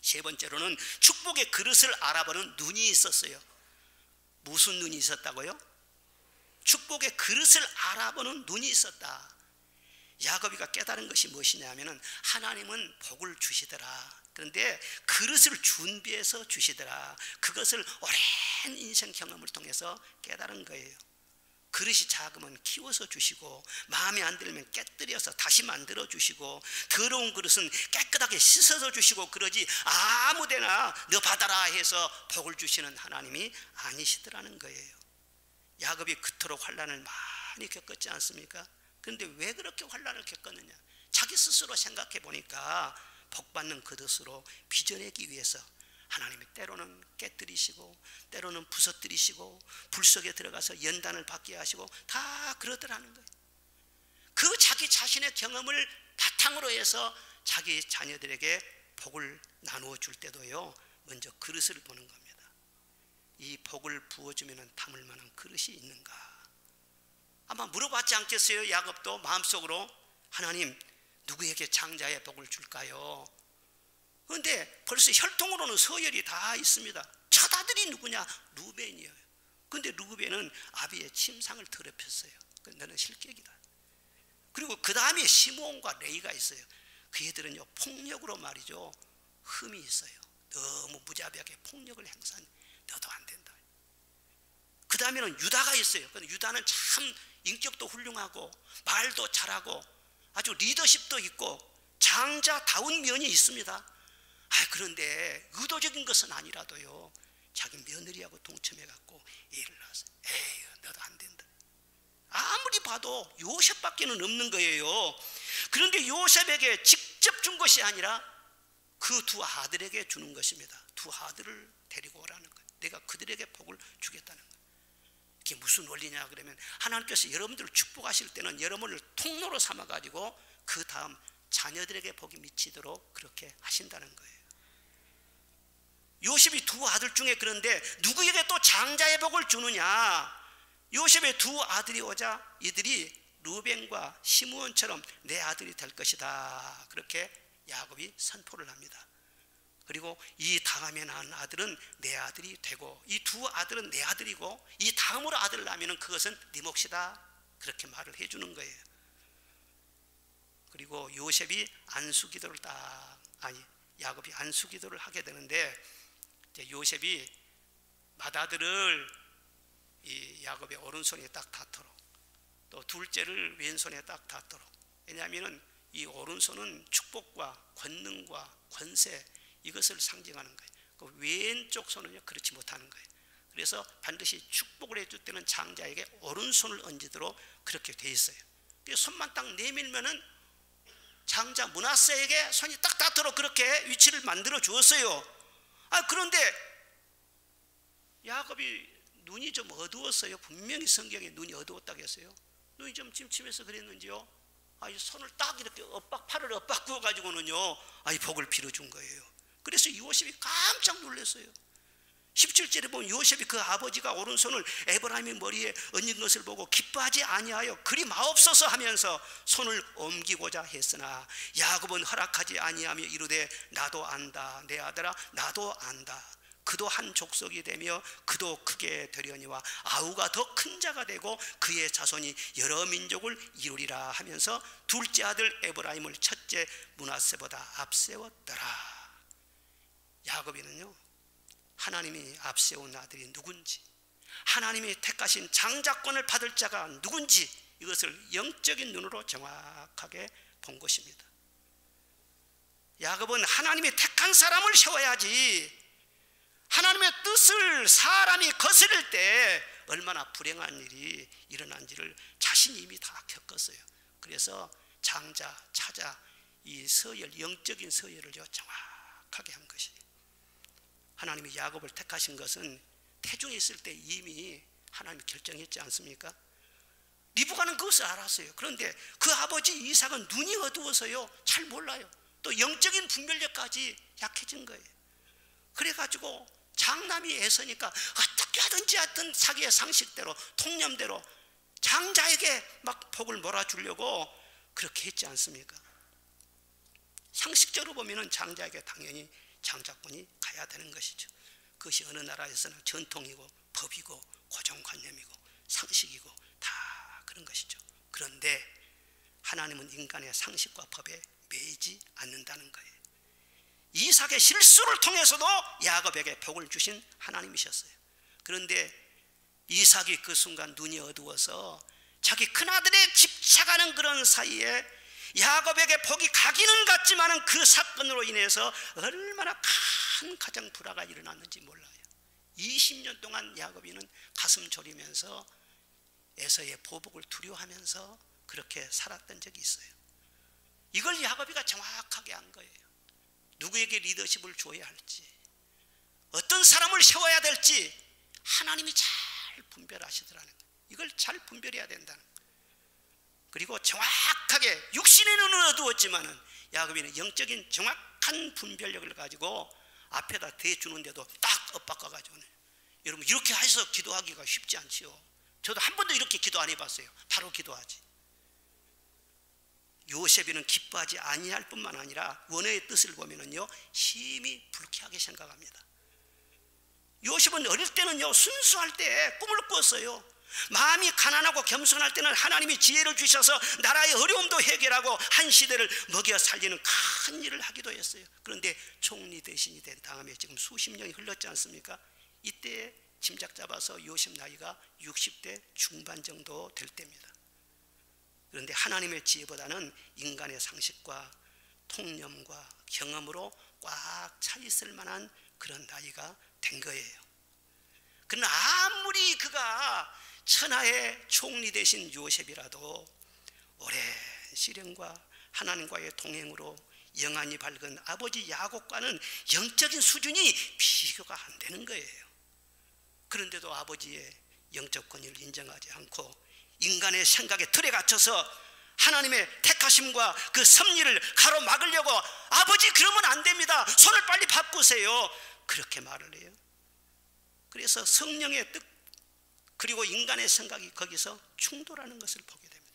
세 번째로는 축복의 그릇을 알아보는 눈이 있었어요. 무슨 눈이 있었다고요? 축복의 그릇을 알아보는 눈이 있었다. 야곱이가 깨달은 것이 무엇이냐 하면은 하나님은 복을 주시더라. 그런데 그릇을 준비해서 주시더라. 그것을 오랜 인생 경험을 통해서 깨달은 거예요. 그릇이 작으면 키워서 주시고, 마음에 안 들면 깨뜨려서 다시 만들어 주시고, 더러운 그릇은 깨끗하게 씻어서 주시고, 그러지 아무데나 너 받아라 해서 복을 주시는 하나님이 아니시더라는 거예요. 야곱이 그토록 환난을 많이 겪었지 않습니까? 그런데 왜 그렇게 환난을 겪었느냐? 자기 스스로 생각해 보니까 복받는 그릇으로 빚어내기 위해서 하나님이 때로는 깨뜨리시고 때로는 부서뜨리시고 불 속에 들어가서 연단을 받게 하시고 다 그러더라는 거예요. 그 자기 자신의 경험을 바탕으로 해서 자기 자녀들에게 복을 나누어 줄 때도요, 먼저 그릇을 보는 겁니다. 이 복을 부어주면 담을 만한 그릇이 있는가? 아마 물어봤지 않겠어요? 야곱도 마음속으로 하나님 누구에게 장자의 복을 줄까요? 그런데 벌써 혈통으로는 서열이 다 있습니다. 첫 아들이 누구냐? 루벤이에요. 그런데 루벤은 아비의 침상을 더럽혔어요. 너는 실격이다. 그리고 그 다음에 시므온과 레이가 있어요. 그 애들은요 폭력으로 말이죠 흠이 있어요. 너무 무자비하게 폭력을 행사한, 너도 안 된다. 그 다음에는 유다가 있어요. 근데 유다는 참 인격도 훌륭하고 말도 잘하고 아주 리더십도 있고 장자다운 면이 있습니다. 그런데 의도적인 것은 아니라도요 자기 며느리하고 동침해갖고 애를 낳았어요. 에휴 너도 안 된다. 아무리 봐도 요셉밖에는 없는 거예요. 그런데 요셉에게 직접 준 것이 아니라 그 두 아들에게 주는 것입니다. 두 아들을 데리고 오라는 거예요. 내가 그들에게 복을 주겠다는 거예요. 이게 무슨 원리냐 그러면 하나님께서 여러분들을 축복하실 때는 여러분을 통로로 삼아가지고 그 다음 자녀들에게 복이 미치도록 그렇게 하신다는 거예요. 요셉이 두 아들 중에 그런데 누구에게 또 장자의 복을 주느냐? 요셉의 두 아들이 오자 이들이 루벤과 시므온처럼 내 아들이 될 것이다. 그렇게 야곱이 선포를 합니다. 그리고 이 다음에 낳은 아들은 내 아들이 되고 이 두 아들은 내 아들이고 이 다음으로 아들을 낳으면 그것은 네 몫이다. 그렇게 말을 해주는 거예요. 그리고 요셉이 안수기도를 야곱이 안수기도를 하게 되는데 이제 요셉이 맏아들을 이 야곱의 오른손에 딱 닿도록 또 둘째를 왼손에 딱 닿도록, 왜냐하면 이 오른손은 축복과 권능과 권세 이것을 상징하는 거예요. 그 왼쪽 손은요 그렇지 못하는 거예요. 그래서 반드시 축복을 해줄 때는 장자에게 오른손을 얹도록 그렇게 돼 있어요. 손만 딱 내밀면은 장자 므낫세에게 손이 딱 닿도록 그렇게 위치를 만들어 주었어요. 그런데 야곱이 눈이 좀 어두웠어요. 분명히 성경에 눈이 어두웠다고 했어요. 눈이 좀 침침해서 그랬는지요, 이 손을 딱 이렇게 팔을 엇박 구워가지고는요 복을 빌어준 거예요. 그래서 요셉이 깜짝 놀랐어요. 17절에 보면 요셉이 그 아버지가 오른손을 에브라임의 머리에 얹은 것을 보고 기뻐하지 아니하여 그리 마옵소서 하면서 손을 옮기고자 했으나 야곱은 허락하지 아니하며 이르되 나도 안다. 내 아들아 나도 안다. 그도 한 족속이 되며 그도 크게 되려니와 아우가 더 큰 자가 되고 그의 자손이 여러 민족을 이루리라 하면서 둘째 아들 에브라임을 첫째 므낫세보다 앞세웠더라. 야곱이는요 하나님이 앞세운 아들이 누군지, 하나님이 택하신 장자권을 받을 자가 누군지 이것을 영적인 눈으로 정확하게 본 것입니다. 야곱은 하나님이 택한 사람을 세워야지, 하나님의 뜻을 사람이 거스릴 때 얼마나 불행한 일이 일어난지를 자신이 이미 다 겪었어요. 그래서 장자, 차자, 이 서열, 영적인 서열을 정확하게 한 것이, 하나님이 야곱을 택하신 것은 태중에 있을 때 이미 하나님이 결정했지 않습니까? 리브가는 그것을 알았어요. 그런데 그 아버지 이삭은 눈이 어두워서요 잘 몰라요. 또 영적인 분별력까지 약해진 거예요. 그래가지고 장남이 애서니까 어떻게 하든지 하여튼 자기의 상식대로, 통념대로 장자에게 막 복을 몰아주려고 그렇게 했지 않습니까? 상식적으로 보면은 장자에게 당연히 장자권이 가야 되는 것이죠. 그것이 어느 나라에서는 전통이고 법이고 고정관념이고 상식이고 다 그런 것이죠. 그런데 하나님은 인간의 상식과 법에 매이지 않는다는 거예요. 이삭의 실수를 통해서도 야곱에게 복을 주신 하나님이셨어요. 그런데 이삭이 그 순간 눈이 어두워서 자기 큰아들에 집착하는 그런 사이에 야곱에게 복이 가기는 갔지만은 그 사건으로 인해서 얼마나 큰 가정 불화가 일어났는지 몰라요. 20년 동안 야곱이는 가슴 졸이면서 에서의 보복을 두려워하면서 그렇게 살았던 적이 있어요. 이걸 야곱이가 정확하게 한 거예요. 누구에게 리더십을 줘야 할지, 어떤 사람을 세워야 될지 하나님이 잘 분별하시더라는 거예요. 이걸 잘 분별해야 된다는 거예요. 그리고 정확하게, 육신의 눈은 어두웠지만은 야곱이는 영적인 정확한 분별력을 가지고 앞에다 대주는데도 딱 엇바꿔가지고, 여러분 이렇게 해서 기도하기가 쉽지 않지요. 저도 한 번도 이렇게 기도 안 해봤어요. 바로 기도하지. 요셉이는 기뻐하지 아니할 뿐만 아니라 원어의 뜻을 보면은요 심히 불쾌하게 생각합니다. 요셉은 어릴 때는요 순수할 때 꿈을 꿨어요. 마음이 가난하고 겸손할 때는 하나님이 지혜를 주셔서 나라의 어려움도 해결하고 한 시대를 먹여 살리는 큰 일을 하기도 했어요. 그런데 총리 대신이 된 다음에 지금 수십 년이 흘렀지 않습니까? 이때 짐작 잡아서 요셉 나이가 60대 중반 정도 될 때입니다. 그런데 하나님의 지혜보다는 인간의 상식과 통념과 경험으로 꽉 차 있을 만한 그런 나이가 된 거예요. 그러나 아무리 그가 천하의 총리 되신 요셉이라도 오랜 시련과 하나님과의 동행으로 영안이 밝은 아버지 야곱과는 영적인 수준이 비교가 안 되는 거예요. 그런데도 아버지의 영적 권위를 인정하지 않고 인간의 생각에 틀에 갇혀서 하나님의 택하심과 그 섭리를 가로막으려고 아버지 그러면 안 됩니다, 손을 빨리 바꾸세요, 그렇게 말을 해요. 그래서 성령의 뜻 그리고 인간의 생각이 거기서 충돌하는 것을 보게 됩니다.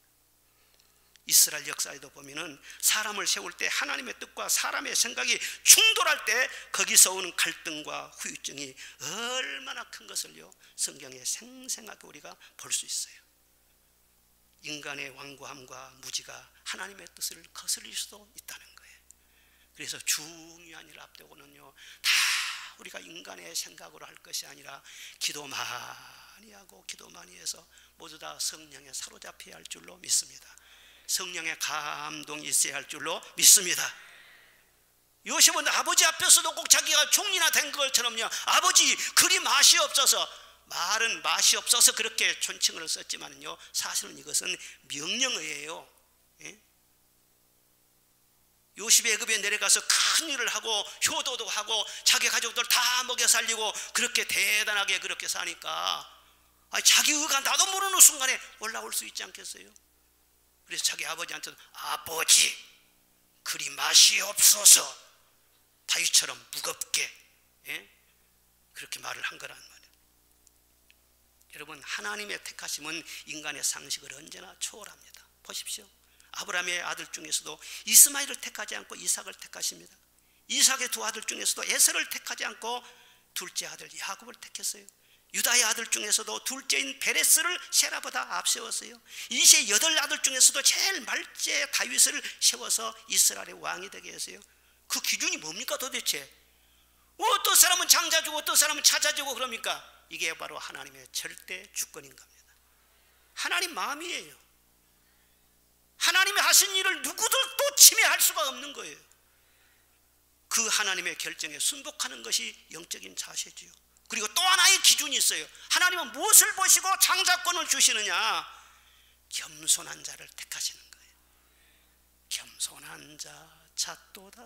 이스라엘 역사에도 보면은 사람을 세울 때 하나님의 뜻과 사람의 생각이 충돌할 때 거기서 오는 갈등과 후유증이 얼마나 큰 것을요 성경에 생생하게 우리가 볼 수 있어요. 인간의 완고함과 무지가 하나님의 뜻을 거슬릴 수도 있다는 거예요. 그래서 중요한 일을 앞두고는요 다 우리가 인간의 생각으로 할 것이 아니라 기도 많이 하고 기도 많이 해서 모두 다 성령에 사로잡혀야 할 줄로 믿습니다. 성령의 감동이 있어야 할 줄로 믿습니다. 요셉은 아버지 앞에서도 꼭 자기가 총리나 된 것처럼요 아버지 그리 맛이 없어서, 말은 맛이 없어서 그렇게 존칭을 썼지만요 사실은 이것은 명령어예요. 예? 요셉이 애굽에 내려가서 큰 일을 하고 효도도 하고 자기 가족들 다 먹여 살리고 그렇게 대단하게 그렇게 사니까 자기 의가 나도 모르는 순간에 올라올 수 있지 않겠어요? 그래서 자기 아버지한테도 아버지 그리 맛이 없어서 다윗처럼 무겁게 그렇게 말을 한 거란 말이에요. 여러분 하나님의 택하심은 인간의 상식을 언제나 초월합니다. 보십시오. 아브라함의 아들 중에서도 이스마엘을 택하지 않고 이삭을 택하십니다. 이삭의 두 아들 중에서도 에서를 택하지 않고 둘째 아들 야곱을 택했어요. 유다의 아들 중에서도 둘째인 베레스를 세라보다 앞세웠어요. 이세 여덟 아들 중에서도 제일 말째 다윗을 세워서 이스라엘의 왕이 되게 했어요. 그 기준이 뭡니까 도대체? 어떤 사람은 장자주고 어떤 사람은 차자주고 그럽니까? 이게 바로 하나님의 절대 주권인 겁니다. 하나님 마음이에요. 하나님이 하신 일을 누구도 또 침해할 수가 없는 거예요. 그 하나님의 결정에 순복하는 것이 영적인 자세지요. 그리고 또 하나의 기준이 있어요. 하나님은 무엇을 보시고 장자권을 주시느냐? 겸손한 자를 택하시는 거예요. 겸손한 자 찾도다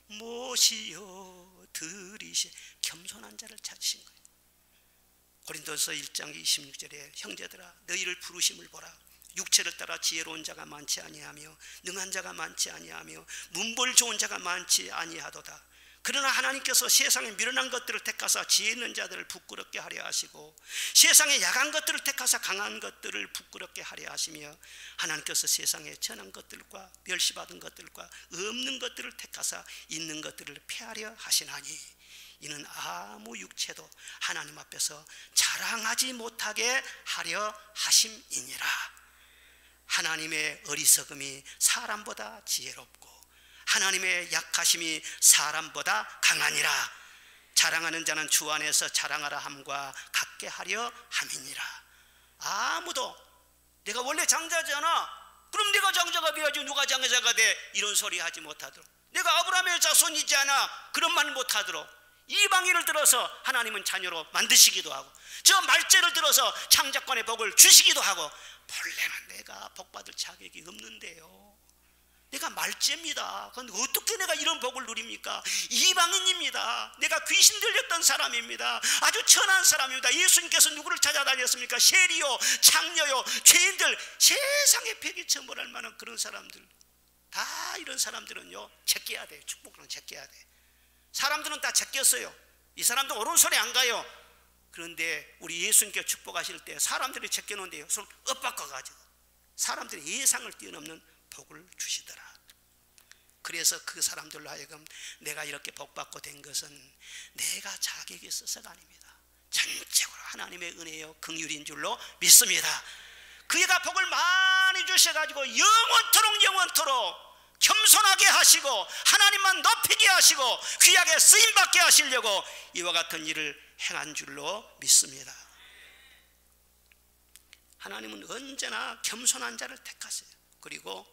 모시어 들이시. 겸손한 자를 찾으신 거예요. 고린도서 1장 26절에 형제들아 너희를 부르심을 보라. 육체를 따라 지혜로운 자가 많지 아니하며 능한 자가 많지 아니하며 문벌 좋은 자가 많지 아니하도다. 그러나 하나님께서 세상에 미련한 것들을 택하사 지혜 있는 자들을 부끄럽게 하려 하시고 세상에 약한 것들을 택하사 강한 것들을 부끄럽게 하려 하시며 하나님께서 세상에 천한 것들과 멸시받은 것들과 없는 것들을 택하사 있는 것들을 폐하려 하시나니 이는 아무 육체도 하나님 앞에서 자랑하지 못하게 하려 하심이니라. 하나님의 어리석음이 사람보다 지혜롭고 하나님의 약하심이 사람보다 강하니라. 자랑하는 자는 주 안에서 자랑하라 함과 같게 하려 함이니라. 아무도 내가 원래 장자잖아, 그럼 내가 장자가 되어야지 누가 장자가 돼, 이런 소리 하지 못하도록. 내가 아브라함의 자손이지 않아, 그런 말 못하도록. 이방인을 들어서 하나님은 자녀로 만드시기도 하고 저 말죄를 들어서 창자권의 복을 주시기도 하고, 본래는 내가 복받을 자격이 없는데요, 내가 말죄입니다. 그런데 어떻게 내가 이런 복을 누립니까? 이방인입니다. 내가 귀신 들렸던 사람입니다. 아주 천한 사람입니다. 예수님께서 누구를 찾아다녔습니까? 세리요, 창녀요, 죄인들, 세상에 폐기 처벌할 만한 그런 사람들, 다 이런 사람들은요 제껴야 돼요. 축복은 제껴야 돼. 사람들은 다 제꼈어요. 이 사람도 옳은 소리 안 가요. 그런데 우리 예수님께 축복하실 때 사람들이 제껴놓은데 손 엇바꿔가지고 사람들이 예상을 뛰어넘는 복을 주시더라. 그래서 그 사람들로 하여금 내가 이렇게 복받고 된 것은 내가 자격이 있어서가 아닙니다. 전적으로 하나님의 은혜요 긍휼인 줄로 믿습니다. 그가 복을 많이 주셔가지고 영원토록 겸손하게 하시고 하나님만 높이게 하시고 귀하게 쓰임받게 하시려고 이와 같은 일을 행한 줄로 믿습니다. 하나님은 언제나 겸손한 자를 택하세요. 그리고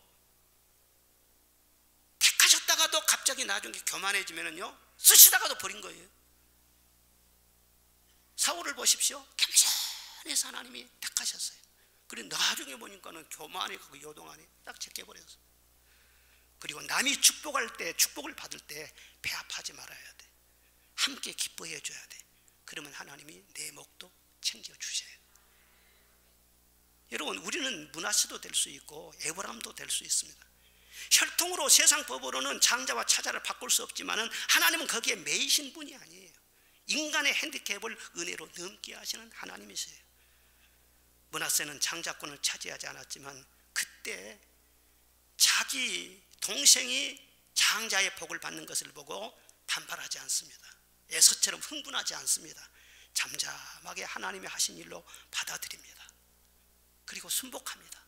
택하셨다가도 갑자기 나중에 교만해지면요 쓰시다가도 버린 거예요. 사울을 보십시오. 겸손해서 하나님이 택하셨어요. 그리고 나중에 보니까는 교만해가고 요동하니 딱 제껴버렸어요. 그리고 남이 축복할 때, 축복을 받을 때 배합하지 말아야 돼. 함께 기뻐해 줘야 돼. 그러면 하나님이 내 목도 챙겨주셔요. 여러분, 우리는 므낫세도 될 수 있고 에브라임도 될 수 있습니다. 혈통으로 세상 법으로는 장자와 차자를 바꿀 수 없지만은 하나님은 거기에 매이신 분이 아니에요. 인간의 핸디캡을 은혜로 넘게 하시는 하나님이세요. 므낫세는 장자권을 차지하지 않았지만 그때 자기 동생이 장자의 복을 받는 것을 보고 반발하지 않습니다. 에서처럼 흥분하지 않습니다. 잠잠하게 하나님이 하신 일로 받아들입니다. 그리고 순복합니다.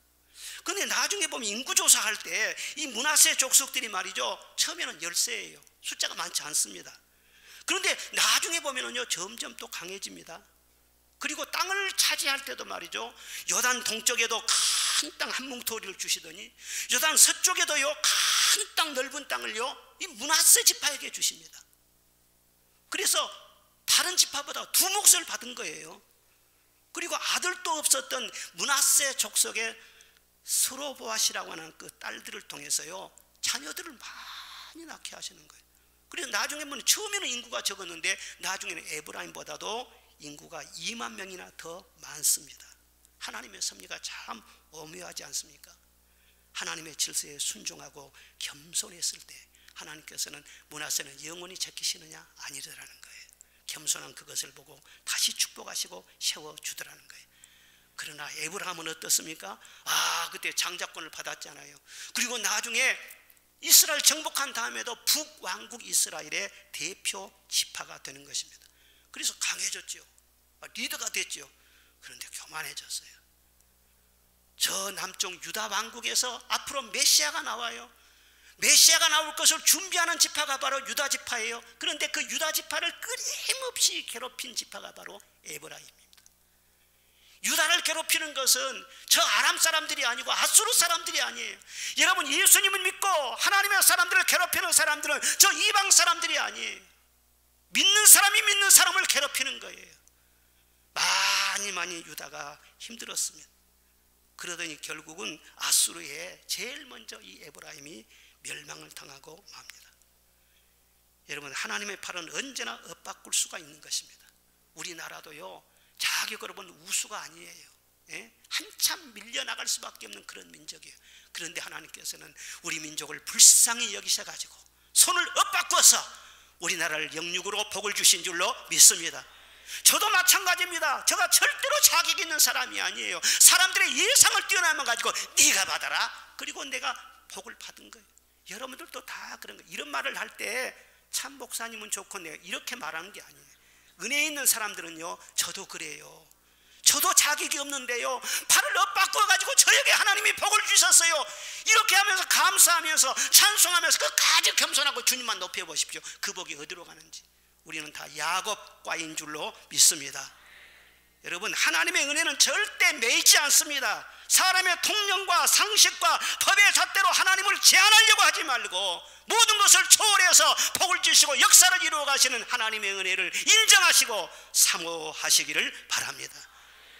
그런데 나중에 보면 인구조사할 때 이 므낫세 족속들이 말이죠, 처음에는 10세예요. 숫자가 많지 않습니다. 그런데 나중에 보면은요 점점 또 강해집니다. 그리고 땅을 차지할 때도 말이죠, 요단 동쪽에도 큰 땅 한 뭉토리를 주시더니 요단 서쪽에도요 큰 땅 넓은 땅을요 이 므낫세 지파에게 주십니다. 그래서 다른 지파보다 두 몫을 받은 거예요. 그리고 아들도 없었던 므낫세 족속의 스로보앗이라고 하는 그 딸들을 통해서요 자녀들을 많이 낳게 하시는 거예요. 그래서 나중에 보면 처음에는 인구가 적었는데 나중에는 에브라임보다도 인구가 2만 명이나 더 많습니다. 하나님의 섭리가 참 오묘하지 않습니까? 하나님의 질서에 순종하고 겸손했을 때 하나님께서는 므낫세는 영원히 제끼시느냐? 아니더라는 거예요. 겸손한 그것을 보고 다시 축복하시고 세워주더라는 거예요. 그러나 에브라임은 어떻습니까? 그때 장자권을 받았잖아요. 그리고 나중에 이스라엘 정복한 다음에도 북왕국 이스라엘의 대표 지파가 되는 것입니다. 그래서 강해졌죠. 리더가 됐죠. 그런데 교만해졌어요. 저 남쪽 유다 왕국에서 앞으로 메시아가 나와요. 메시아가 나올 것을 준비하는 지파가 바로 유다 지파예요. 그런데 그 유다 지파를 끊임없이 괴롭힌 지파가 바로 에브라임입니다. 유다를 괴롭히는 것은 저 아람 사람들이 아니고 아수르 사람들이 아니에요. 여러분, 예수님을 믿고 하나님의 사람들을 괴롭히는 사람들은 저 이방 사람들이 아니에요. 믿는 사람이 믿는 사람을 괴롭히는 거예요. 많이 유다가 힘들었습니다. 그러더니 결국은 아수르에 제일 먼저 이 에브라임이 멸망을 당하고 맙니다. 여러분, 하나님의 팔은 언제나 엇바꿀 수가 있는 것입니다. 우리나라도요, 자격으로 보면 우수가 아니에요. 한참 밀려나갈 수밖에 없는 그런 민족이에요. 그런데 하나님께서는 우리 민족을 불쌍히 여기셔가지고 손을 엇바꿔서 우리나라를 영육으로 복을 주신 줄로 믿습니다. 저도 마찬가지입니다. 제가 절대로 자격 있는 사람이 아니에요. 사람들의 예상을 뛰어넘어 가지고 네가 받아라, 그리고 내가 복을 받은 거예요. 여러분들도 다 그런 거예요. 이런 말을 할 때 참 목사님은 좋고 내가 이렇게 말하는 게 아니에요. 은혜 있는 사람들은요, 저도 그래요. 저도 자격이 없는데요, 팔을 엇바꿔 가지고 저에게 하나님이 복을 주셨어요. 이렇게 하면서 감사하면서 찬송하면서 끝까지 겸손하고 주님만 높여보십시오. 그 복이 어디로 가는지. 우리는 다 야곱과인 줄로 믿습니다. 여러분, 하나님의 은혜는 절대 매이지 않습니다. 사람의 통념과 상식과 법의 잣대로 하나님을 제한하려고 하지 말고 모든 것을 초월해서 복을 주시고 역사를 이루어 가시는 하나님의 은혜를 인정하시고 사모하시기를 바랍니다.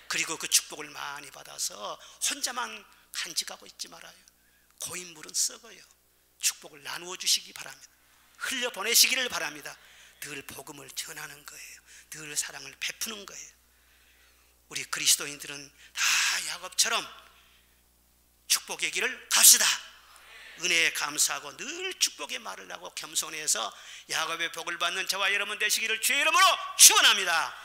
그리고 그 축복을 많이 받아서 혼자만 간직하고 있지 말아요. 고인물은 썩어요. 축복을 나누어 주시기 바랍니다. 흘려보내시기를 바랍니다. 늘 복음을 전하는 거예요. 늘 사랑을 베푸는 거예요. 우리 그리스도인들은 다 야곱처럼 축복의 길을 갑시다. 은혜에 감사하고 늘 축복의 말을 하고 겸손해서 야곱의 복을 받는 저와 여러분 되시기를 주의 이름으로 축원합니다.